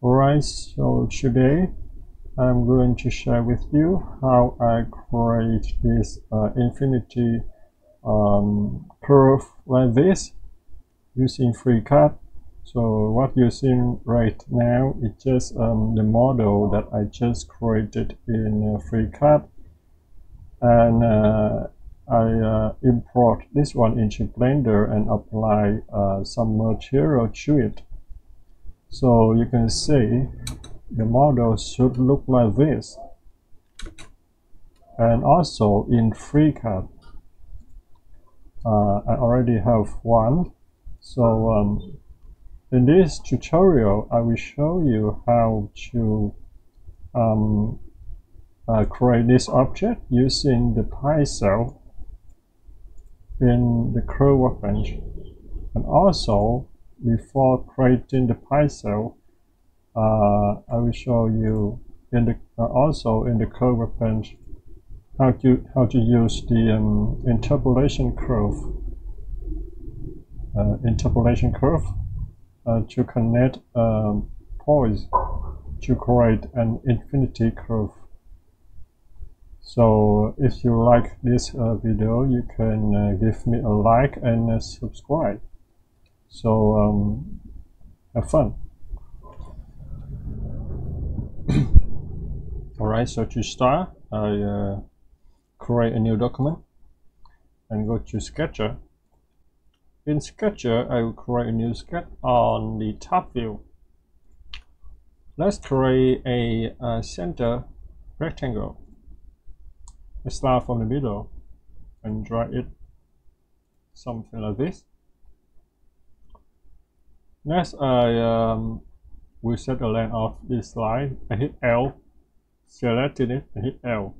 Alright, so today I'm going to share with you how I create this infinity curve like this using Freecad. So what you're seeing right now is just the model that I just created in Freecad, and I import this one into Blender and apply some material to it. So you can see the model should look like this. And also in Freecad, I already have one. So in this tutorial, I will show you how to create this object using the pie cell in the curve workbench. And also, before creating the pie cell, I will show you in the also in the curve workbench how to use the interpolation curve to connect points to create an infinity curve. So if you like this video, you can give me a like and subscribe. So have fun. Alright, so to start, I create a new document and go to Sketcher. In Sketcher, I will create a new sketch on the top view. Let's create a center rectangle. I start from the middle and drag it something like this. Next, I will set the length of this line. I hit L, selecting it, and hit L.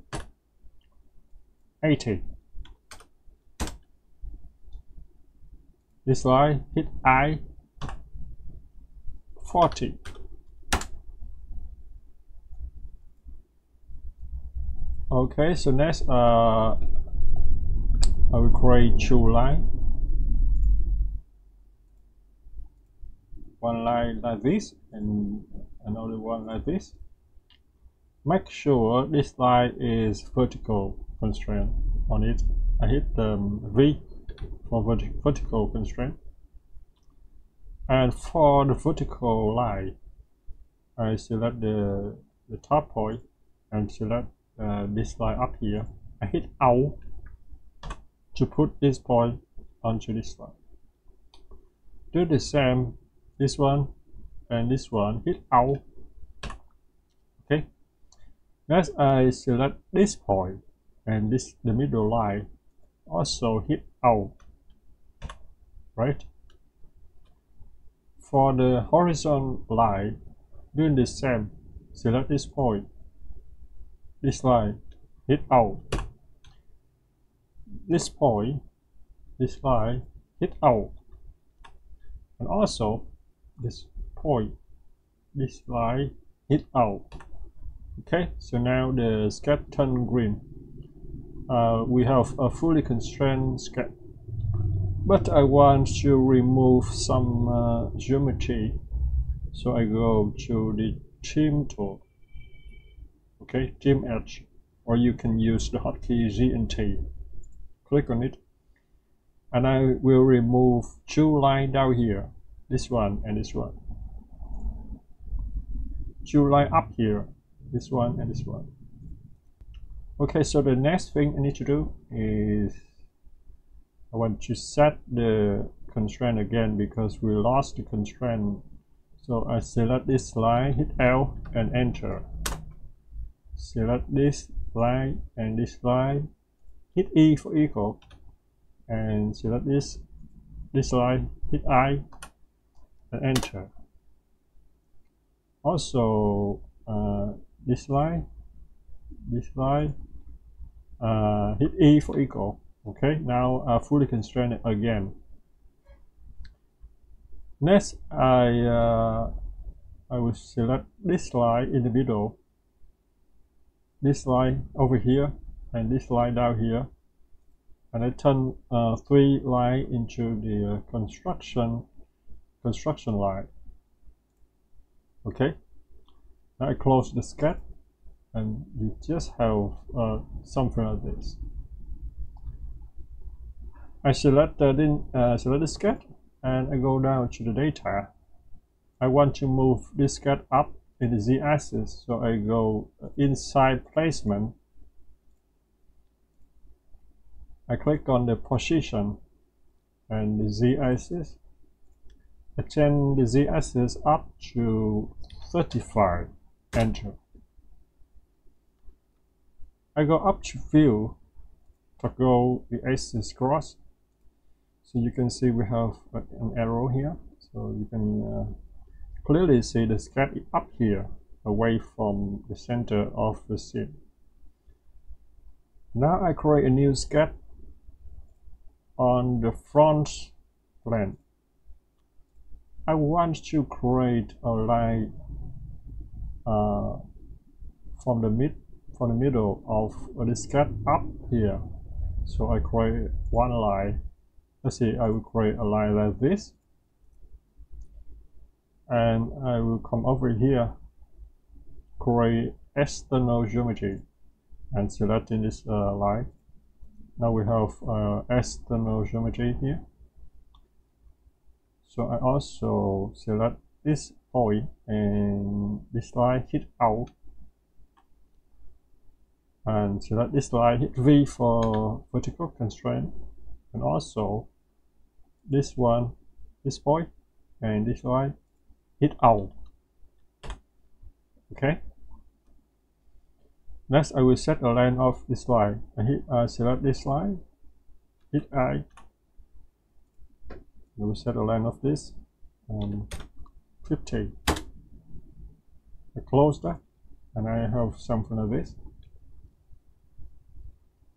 80. This line, hit I, 40. Okay, so next I will create two lines. One line like this and another one like this. Make sure this line is vertical constraint on it. I hit the V for vertical constraint. And for the vertical line, I select the top point and select this line up here. I hit Alt to put this point onto this line. Do the same, this one and this one, hit Alt. Okay. Next, I select this point and the middle line. Also hit Alt. Right. For the horizontal line, doing the same. Select this point, this line, hit Alt. This point, this line, hit Alt. And also this point, this line, hit Alt. Okay, so now the sketch turned green. We have a fully constrained sketch, but I want to remove some geometry, so I go to the trim tool. Okay, trim edge, or you can use the hotkey Z and T. Click on it, and I will remove two lines down here, this one and this one. Two lines up here, this one and this one. Okay, so the next thing I need to do is I want to set the constraint again because we lost the constraint. So I select this line, hit L and enter. Select this line and this line, hit E for equal, and select this line, hit I and enter. Also this line, hit E for equal. Okay, now fully constrained again. Next, I will select this line in the middle, this line over here, and this line down here, and I turn three lines into the construction line. Okay, Now I close the sketch, and you just have something like this. I select the sketch, and I go down to the data. I want to move this sketch up in the z-axis, so I go inside placement. I click on the position and the z-axis. I change the z-axis up to 35. Enter. I go up to view, toggle the axis cross. So you can see we have an arrow here. So you can clearly see the sketch up here, away from the center of the scene. Now I create a new sketch on the front plane. I want to create a line from the middle of the sketch up here. So I create one line. Let's see, I will create a line like this, and I will come over here, create external geometry, and selecting this line. Now we have external geometry here. So I also select this point, and this line hit out, and select this line, hit V for vertical constraint, and also this one, this point, and this line, hit out. Okay. Next, I will set the length of this line. I select this line, hit I. I will set the length of this 50. I close that, and I have something like this.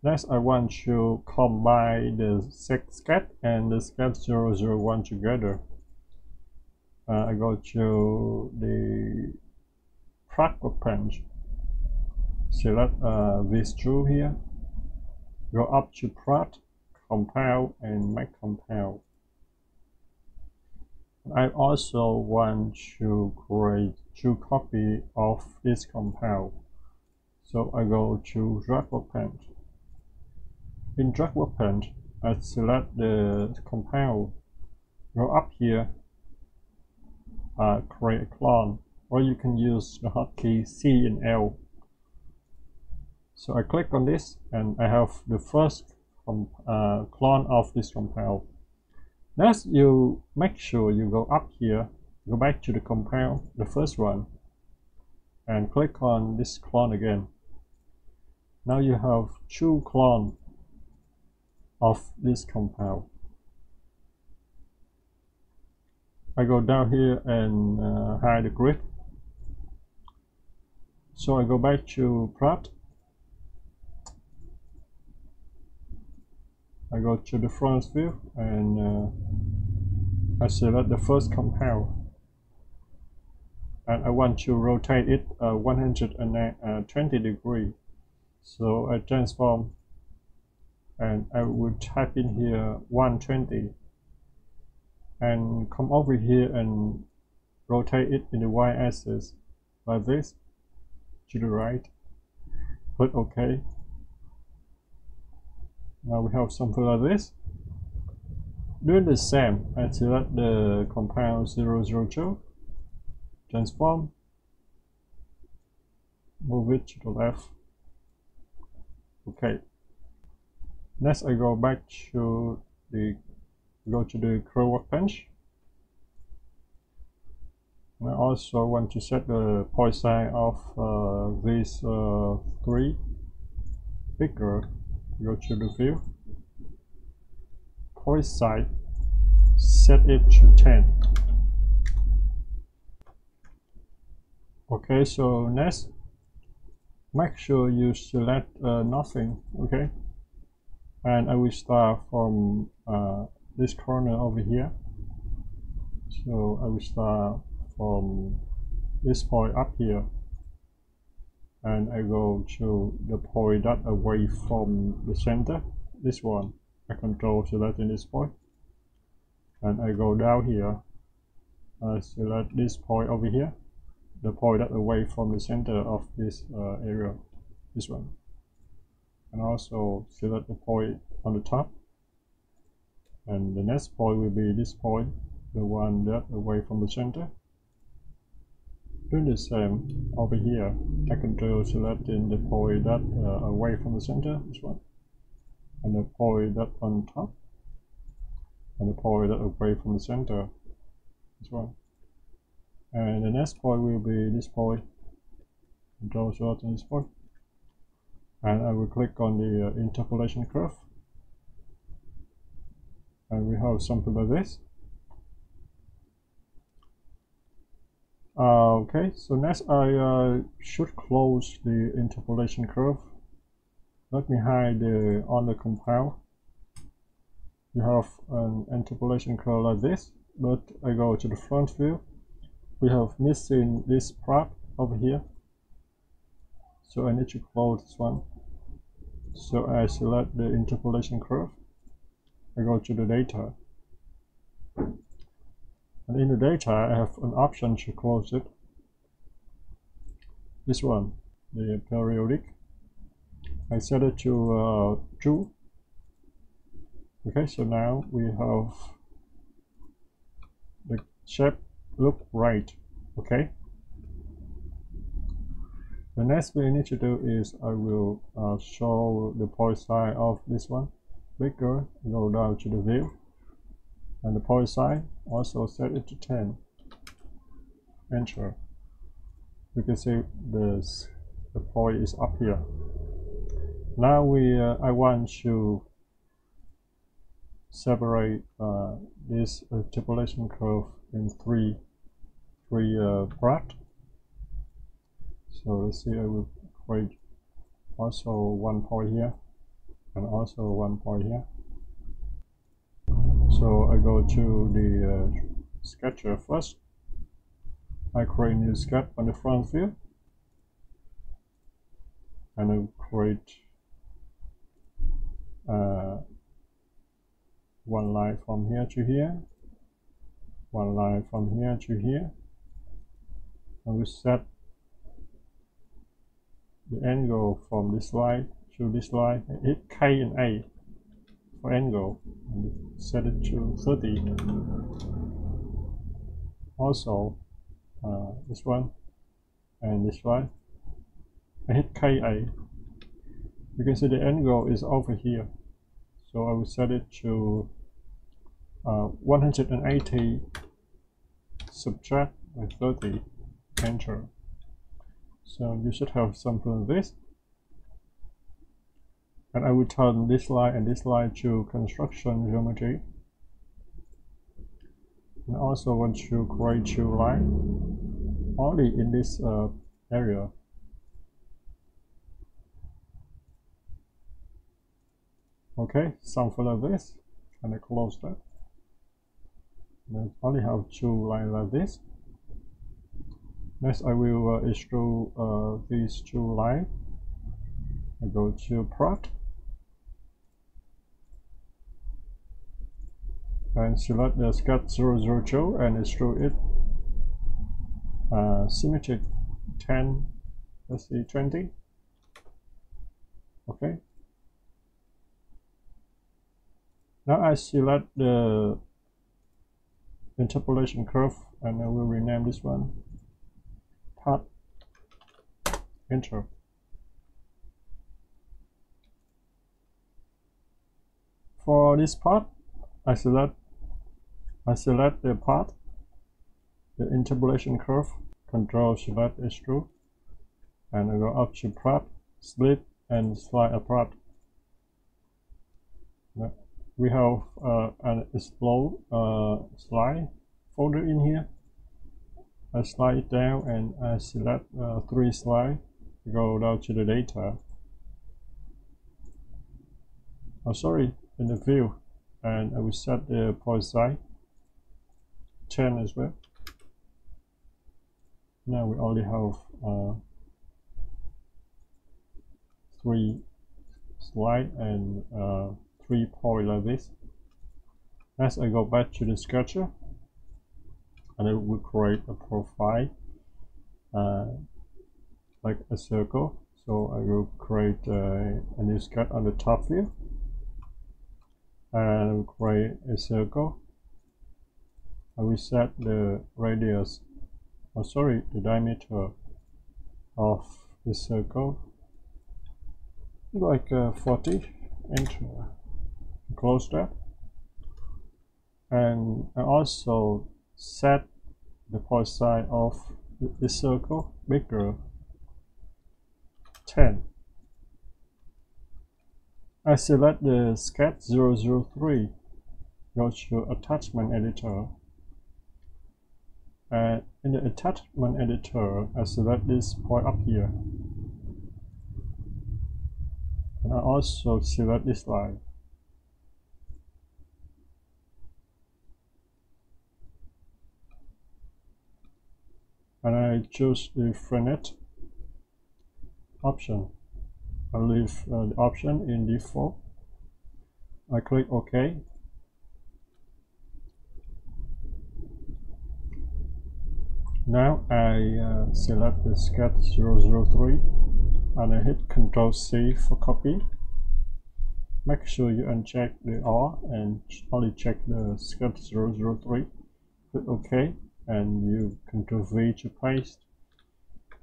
Next, I want to combine the sketch and the sketch 001 together. I go to the Workbench, select these two here, go up to Plot, Compound, and Make Compound. I also want to create two copies of this compound. So I go to Workbench. In Workbench, I select the compound, go up here, create a clone, or you can use the hotkey C and L. So I click on this, and I have the first clone of this compound. Next, you make sure you go up here, go back to the compound, the first one, and click on this clone again. Now you have two clones of this compound. I go down here and hide the grid. So I go back to Plot. I go to the front view, and I select the first compound, and I want to rotate it 120 degrees. So I transform, and I will type in here 120, and come over here and rotate it in the y-axis like this to the right. Click OK. Now we have something like this. Doing the same, I select the compound 002, transform, move it to the left. Okay. Next, I go back to the Curve Workbench. I also want to set the point size of these three bigger. Go to the view, point size, set it to 10. Okay, so next, make sure you select nothing. Okay, and I will start from this corner over here. So I will start from this point up here, and I go to the point that away from the center, this one. I control selecting this point, and I go down here, I select this point over here, the point that away from the center of this area, this one, and also select the point on the top, and the next point will be this point, the one that away from the center. Doing the same over here, I control selecting the point that away from the center, this one, and the point that on top, and the point that away from the center, this one. And the next point will be this point. Control select on this point, and I will click on the interpolation curve, and we have something like this. Okay, so next I should close the interpolation curve. Let me hide the on the compound. You have an interpolation curve like this, but I go to the front view. We have missing this part over here, so I need to close this one. So I select the interpolation curve. I go to the data, and in the data I have an option to close it. This one, the periodic. I set it to true. Okay, so now we have the shape look right. Okay, the next thing I need to do is I will show the point size of this one bigger. Go down to the view, and the point size also set it to 10. Enter. You can see the point is up here. Now I want to separate this interpolation curve in three parts. So let's see, I will create also one point here and also one point here. So I go to the sketcher first. I create a new sketch on the front view, and I create one line from here to here, one line from here to here, and we set the angle from this line to this line. Hit K and A for angle, and set it to 30. Also this one and this one, I hit KA. You can see the angle is over here, so I will set it to 180 subtract by 30. Enter. So you should have something like this, and I will turn this line and this line to construction geometry, and also want to create two lines only in this area. Okay, something like this, and I close that. And I only have two lines like this. Next, I will extrude these two lines. I go to plot and select the sketch 002 and extrude it symmetric 10, let's see, 20. Okay. Now I select the interpolation curve, and I will rename this one part. Enter. For this part, I select the part, the interpolation curve, control select extrude, and I go up to part, split, and slide apart. We have an explode slide folder in here. I slide it down and I select 3 slides, go down to the data. Oh, sorry, in the view, and I will set the point size 10 as well. Now we only have 3 slides and 3 points like this. Next, I go back to the sketcher, and I will create a profile. like a circle. So I will create a new sketch on the top view and create a circle. I will set the radius, the diameter of the circle like 40. Enter. Close that. And I also set the point size of the circle bigger, 10. I select the sketch 003, go to attachment editor, and in the attachment editor I select this point up here, and I also select this line. And I choose the Freecad option. I leave the option in default. I click OK. Now I select the sketch 003 and I hit Ctrl C for copy. Make sure you uncheck the R and only check the sketch 003. Click OK and you Ctrl V to paste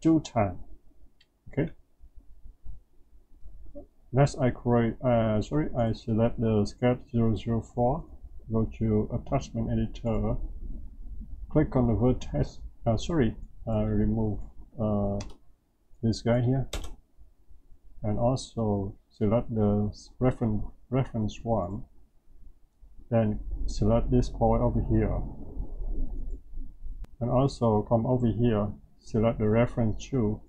2 times. Okay. Next I I select the sketch 004, go to attachment editor, click on the vertex, remove this guy here, and also select the reference 1, then select this point over here, and also come over here, select the reference 2,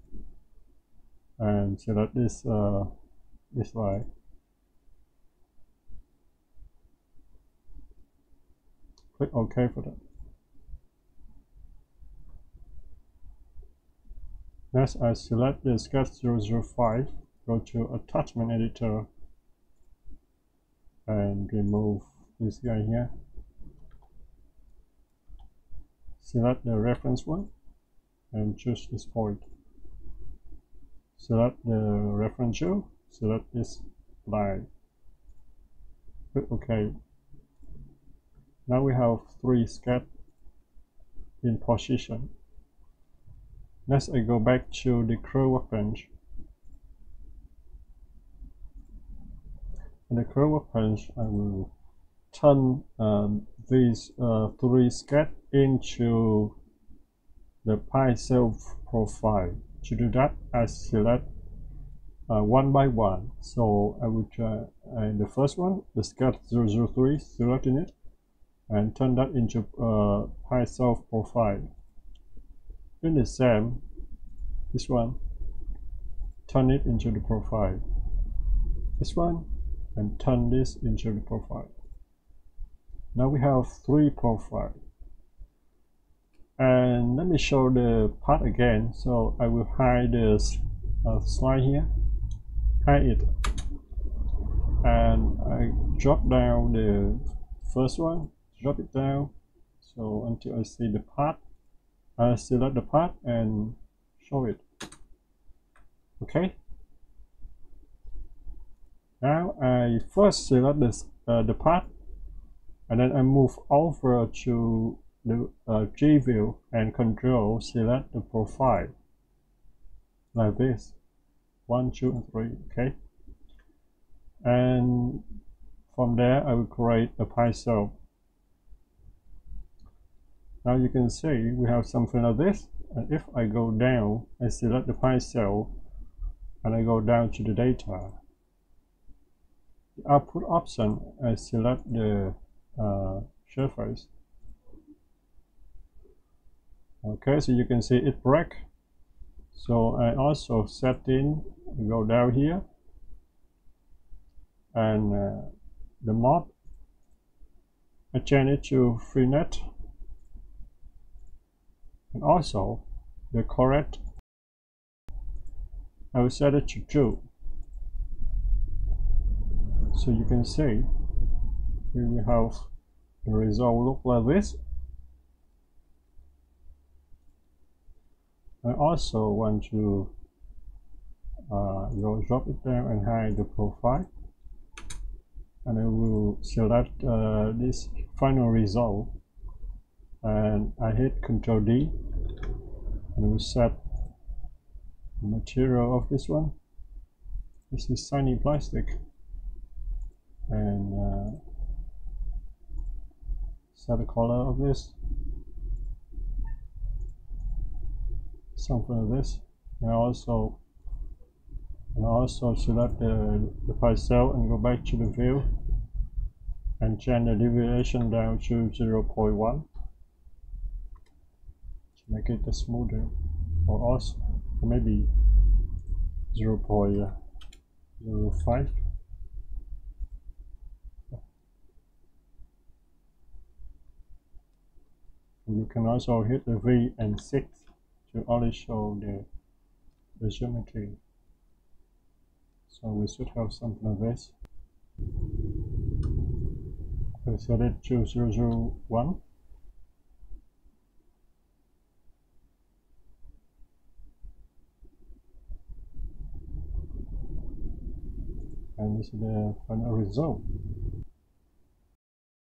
and select this line. Click OK for that. Next, I select the sketch 005, go to attachment editor, and remove this guy here. Select the reference 1 and choose this point. Select the reference 2, select this line. Click OK. Now we have 3 sketches in position. Next, I go back to the curve workbench. In the curve workbench, I will turn these 3 sketches into the pie self profile. To do that, I select one by one. So I will try the first one, the sketch 003, selecting it, and turn that into pie self profile. In the same, this one, turn it into the profile. This one, and turn this into the profile. Now we have 3 profiles. And let me show the part again. So I will hide this slide here, hide it, and I drop down the first one, drop it down, so until I see the part. I select the part and show it. Okay. Now I first select this the part, and then I move over to the G view and Control select the profile like this, 1, 2, and 3. Okay. And from there I will create a pie cell. Now you can see we have something like this, and if I go down, I select the pie cell and I go down to the data. The output option, I select the surface. Okay, so you can see it break. So I also set in, go down here, and the mode, I change it to Freecad. And also the correct, I will set it to true. So you can see we will have the result look like this. I also want to go drop it down and hide the profile, and I will select this final result, and I hit Ctrl D and will set the material of this one. This is shiny plastic, and set the color of this, something like this. And also select the file cell and go back to the view and change the deviation down to 0.1 to make it smoother, or also maybe 0.05. You can also hit the V and 6 to only show the geometry. So we should have something like this. We set it to 0.001. And this is the final result.